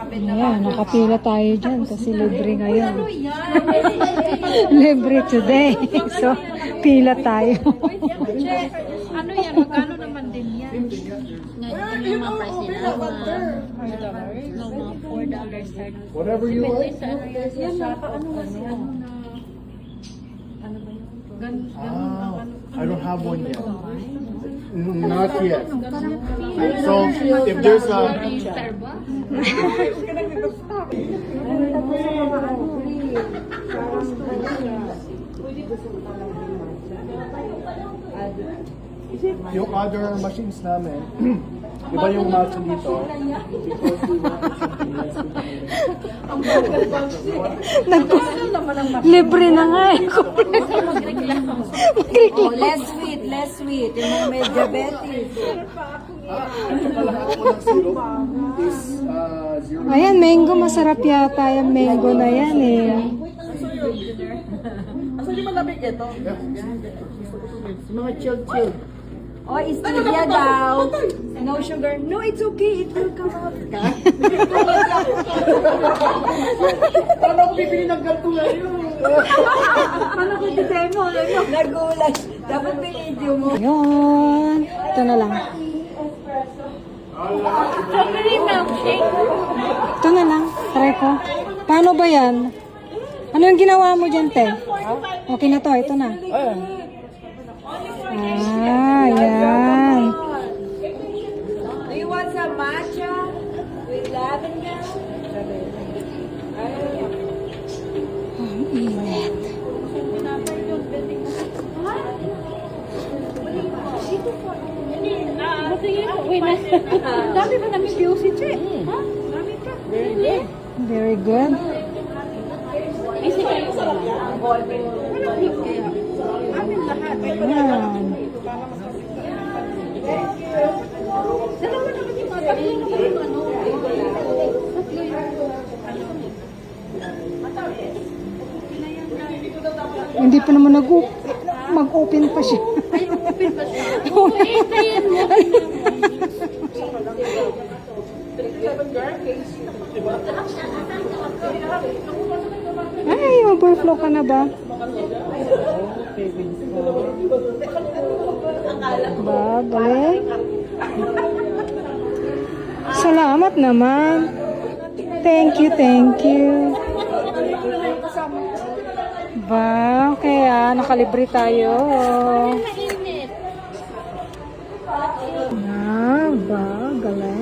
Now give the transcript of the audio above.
Ayan, nakapila tayo dyan kasi libre ngayon. Libre today. So, pila tayo. Ano yan? Magkano naman din yan? Ngayon yung mga price nila, mga $4 Whatever you like. Yan na, paano nga si ano na... I don't have one yet. Not yet. So if there's a yung other machines namin, iba yung matcha dito. Libre na nga eh. Oh, less sweet. Yung mga may diabetes. Ayan, mango. Masarap yata yung mango na yan eh. Mga chilled. Oh, stevia daw. No sugar. No, it's okay. It will come out. Paano ako bibili ng ganito ngayon? Paano ko i-demo? Nagulat. Dapat binidyo mo. Yun. Ito na lang. Ito na lang. Try ko. Paano ba yan? Ano yung ginawa mo dyan, te? Okay na to. Ito na. Ah, yan. Do you want some matcha with lavender? Ang init. Dami ba namin POC, Che? Ha? Dami ka. Very good. Easy kayo sa lang. Amin lahat. Ayan. Dalawa naman yung mga tatlo naman yung ano. Tatlo yung Hindi pa naman mag-open pa siya. ay, open pa siya. Okay, tayin mo. Ay, overflow ka na ba? Ba, galing. Salamat naman. Thank you. Ba, kaya nakalibre tayo. Mainit. Ah, ba, galing.